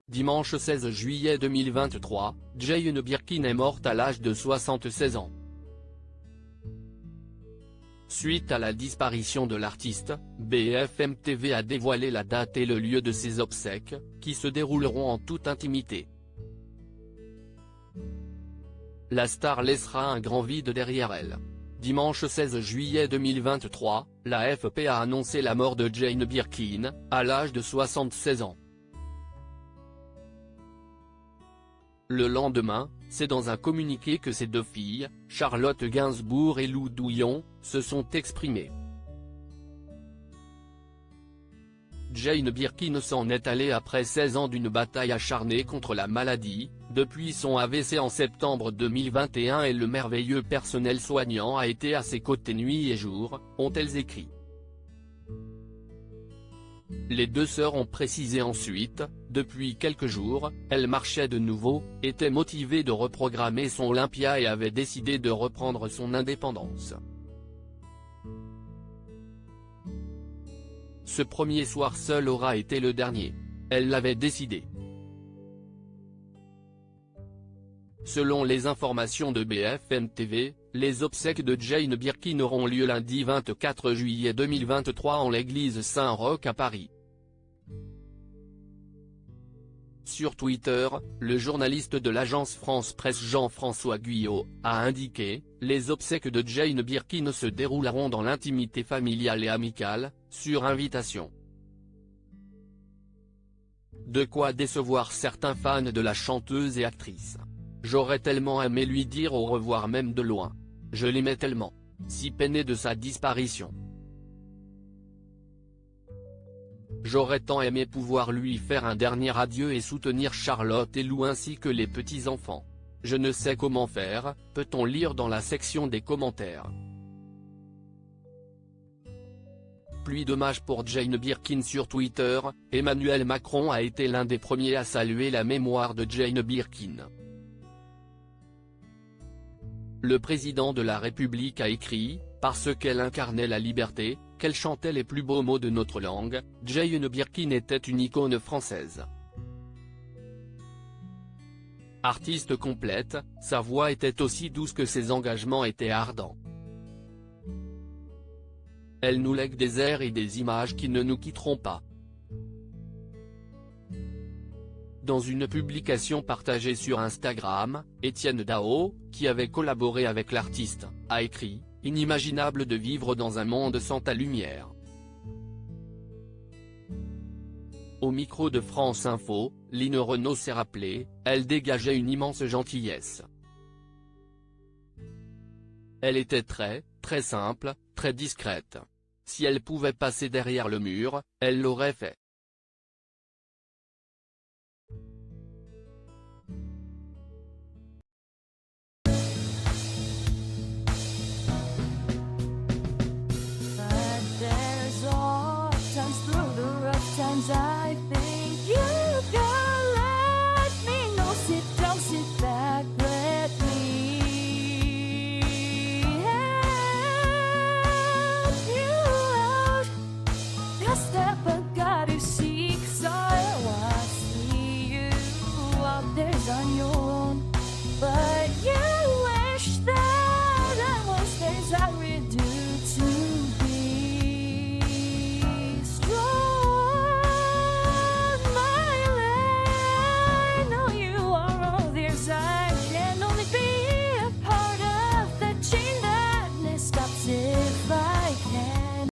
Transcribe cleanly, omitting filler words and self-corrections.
Dimanche 16 juillet 2023, Jane Birkin est morte à l'âge de 76 ans. Suite à la disparition de l'artiste, BFM TV a dévoilé la date et le lieu de ses obsèques, qui se dérouleront en toute intimité. La star laissera un grand vide derrière elle. Dimanche 16 juillet 2023, la AFP a annoncé la mort de Jane Birkin, à l'âge de 76 ans. Le lendemain, c'est dans un communiqué que ses deux filles, Charlotte Gainsbourg et Lou Douillon, se sont exprimées. Jane Birkin s'en est allée après 16 ans d'une bataille acharnée contre la maladie, depuis son AVC en septembre 2021 et le merveilleux personnel soignant a été à ses côtés nuit et jour, ont-elles écrit. Les deux sœurs ont précisé ensuite, depuis quelques jours, elle marchait de nouveau, était motivée de reprogrammer son Olympia et avait décidé de reprendre son indépendance. Ce premier soir seul aura été le dernier. Elle l'avait décidé. Selon les informations de BFM TV, les obsèques de Jane Birkin auront lieu lundi 24 juillet 2023 en l'église Saint-Roch à Paris. Sur Twitter, le journaliste de l'agence France Presse Jean-François Guyot, a indiqué « Les obsèques de Jane Birkin se dérouleront dans l'intimité familiale et amicale, sur invitation ». De quoi décevoir certains fans de la chanteuse et actrice. J'aurais tellement aimé lui dire au revoir même de loin. Je l'aimais tellement. Si peiné de sa disparition. J'aurais tant aimé pouvoir lui faire un dernier adieu et soutenir Charlotte et Lou ainsi que les petits-enfants. Je ne sais comment faire, peut-on lire dans la section des commentaires. Pluie d'hommages pour Jane Birkin sur Twitter, Emmanuel Macron a été l'un des premiers à saluer la mémoire de Jane Birkin. Le président de la République a écrit, parce qu'elle incarnait la liberté, qu'elle chantait les plus beaux mots de notre langue, Jane Birkin était une icône française. Artiste complète, sa voix était aussi douce que ses engagements étaient ardents. Elle nous lègue des airs et des images qui ne nous quitteront pas. Dans une publication partagée sur Instagram, Étienne Dao, qui avait collaboré avec l'artiste, a écrit « Inimaginable de vivre dans un monde sans ta lumière ». Au micro de France Info, Line Renaud s'est rappelé, elle dégageait une immense gentillesse. Elle était très simple, très discrète. Si elle pouvait passer derrière le mur, elle l'aurait fait.